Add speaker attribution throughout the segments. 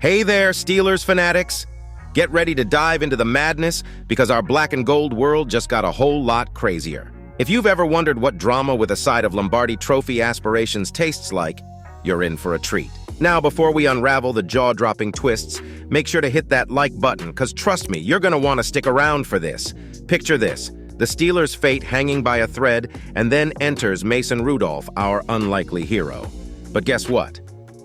Speaker 1: Hey there, Steelers fanatics! Get ready to dive into the madness because our black and gold world just got a whole lot crazier. If you've ever wondered what drama with a side of Lombardi Trophy aspirations tastes like, you're in for a treat. Now, before we unravel the jaw-dropping twists, make sure to hit that like button, because trust me, you're going to want to stick around for this. Picture this: the Steelers' fate hanging by a thread, and then enters Mason Rudolph, our unlikely hero. But guess what?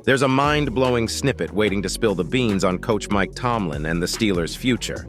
Speaker 1: There's a mind-blowing snippet waiting to spill the beans on Coach Mike Tomlin and the Steelers' future.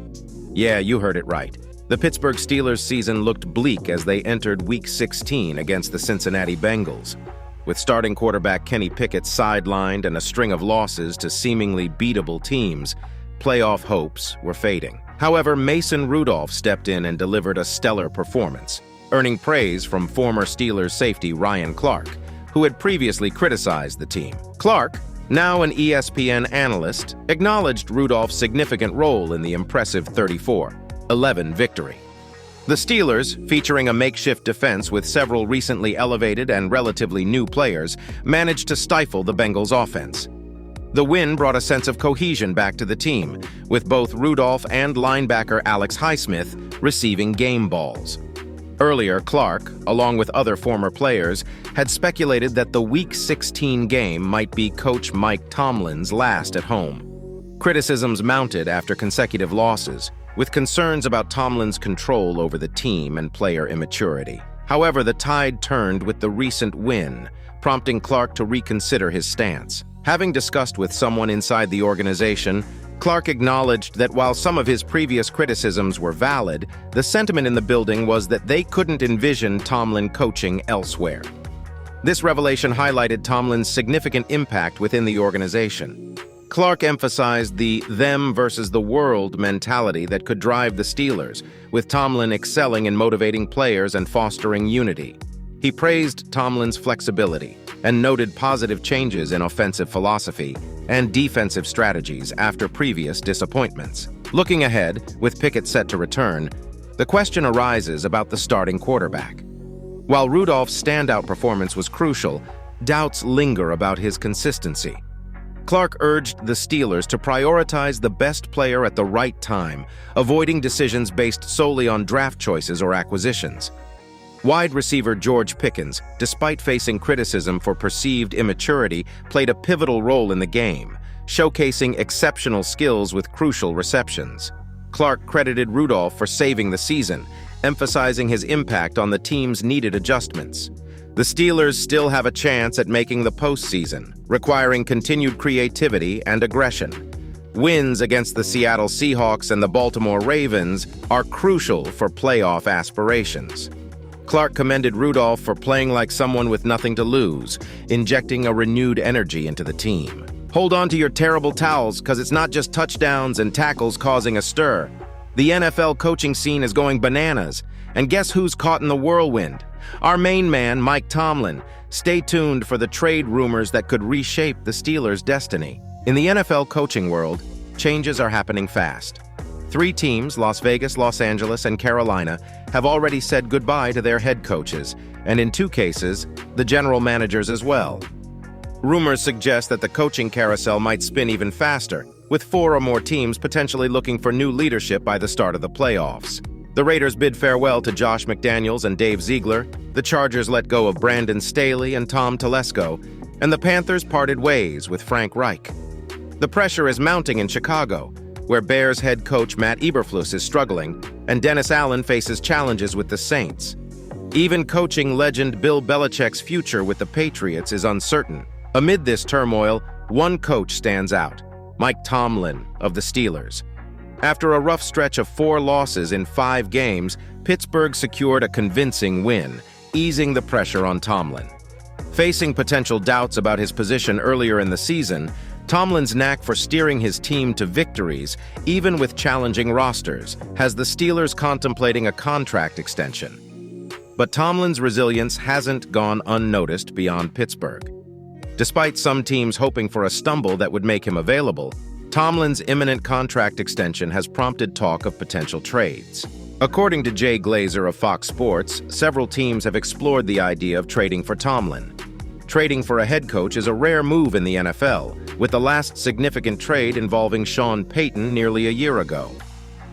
Speaker 1: Yeah, you heard it right. The Pittsburgh Steelers season looked bleak as they entered Week 16 against the Cincinnati Bengals. With starting quarterback Kenny Pickett sidelined and a string of losses to seemingly beatable teams, playoff hopes were fading. However, Mason Rudolph stepped in and delivered a stellar performance, earning praise from former Steelers safety Ryan Clark, who had previously criticized the team. Clark, now an ESPN analyst, acknowledged Rudolph's significant role in the impressive 34-11 victory. The Steelers, featuring a makeshift defense with several recently elevated and relatively new players, managed to stifle the Bengals' offense. The win brought a sense of cohesion back to the team, with both Rudolph and linebacker Alex Highsmith receiving game balls. Earlier, Clark, along with other former players, had speculated that the Week 16 game might be Coach Mike Tomlin's last at home. Criticisms mounted after consecutive losses, with concerns about Tomlin's control over the team and player immaturity. However, the tide turned with the recent win, prompting Clark to reconsider his stance. Having discussed with someone inside the organization, Clark acknowledged that while some of his previous criticisms were valid, the sentiment in the building was that they couldn't envision Tomlin coaching elsewhere. This revelation highlighted Tomlin's significant impact within the organization. Clark emphasized the them versus the world mentality that could drive the Steelers, with Tomlin excelling in motivating players and fostering unity. He praised Tomlin's flexibility and noted positive changes in offensive philosophy and defensive strategies after previous disappointments. Looking ahead, with Pickett set to return, the question arises about the starting quarterback. While Rudolph's standout performance was crucial, doubts linger about his consistency. Clark urged the Steelers to prioritize the best player at the right time, avoiding decisions based solely on draft choices or acquisitions. Wide receiver George Pickens, despite facing criticism for perceived immaturity, played a pivotal role in the game, showcasing exceptional skills with crucial receptions. Clark credited Rudolph for saving the season, emphasizing his impact on the team's needed adjustments. The Steelers still have a chance at making the postseason, requiring continued creativity and aggression. Wins against the Seattle Seahawks and the Baltimore Ravens are crucial for playoff aspirations. Clark commended Rudolph for playing like someone with nothing to lose, injecting a renewed energy into the team. Hold on to your terrible towels, because it's not just touchdowns and tackles causing a stir. The NFL coaching scene is going bananas, and guess who's caught in the whirlwind? Our main man, Mike Tomlin. Stay tuned for the trade rumors that could reshape the Steelers' destiny. In the NFL coaching world, changes are happening fast. 3 teams, Las Vegas, Los Angeles, and Carolina, have already said goodbye to their head coaches, and in 2 cases, the general managers as well. Rumors suggest that the coaching carousel might spin even faster, with 4 or more teams potentially looking for new leadership by the start of the playoffs. The Raiders bid farewell to Josh McDaniels and Dave Ziegler, the Chargers let go of Brandon Staley and Tom Telesco, and the Panthers parted ways with Frank Reich. The pressure is mounting in Chicago, where Bears head coach Matt Eberflus is struggling, and Dennis Allen faces challenges with the Saints. Even coaching legend Bill Belichick's future with the Patriots is uncertain. Amid this turmoil, one coach stands out: Mike Tomlin of the Steelers. After a rough stretch of 4 losses in 5 games, Pittsburgh secured a convincing win, easing the pressure on Tomlin. Facing potential doubts about his position earlier in the season, Tomlin's knack for steering his team to victories, even with challenging rosters, has the Steelers contemplating a contract extension. But Tomlin's resilience hasn't gone unnoticed beyond Pittsburgh. Despite some teams hoping for a stumble that would make him available, Tomlin's imminent contract extension has prompted talk of potential trades. According to Jay Glazer of Fox Sports, several teams have explored the idea of trading for Tomlin. Trading for a head coach is a rare move in the NFL, with the last significant trade involving Sean Payton nearly a year ago.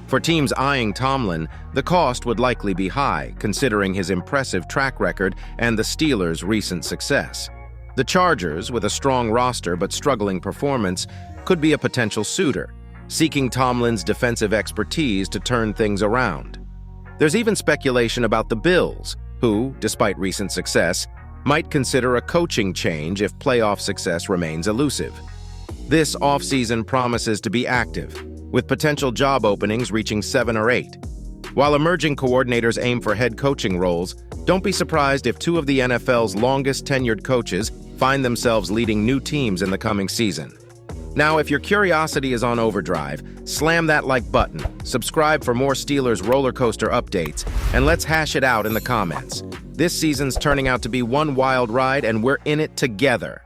Speaker 1: For teams eyeing Tomlin, the cost would likely be high, considering his impressive track record and the Steelers' recent success. The Chargers, with a strong roster but struggling performance, could be a potential suitor, seeking Tomlin's defensive expertise to turn things around. There's even speculation about the Bills, who, despite recent success, might consider a coaching change if playoff success remains elusive. This offseason promises to be active, with potential job openings reaching 7 or 8. While emerging coordinators aim for head coaching roles, don't be surprised if 2 of the NFL's longest-tenured coaches find themselves leading new teams in the coming season. Now, if your curiosity is on overdrive, slam that like button, subscribe for more Steelers roller coaster updates, and let's hash it out in the comments. This season's turning out to be one wild ride, and we're in it together.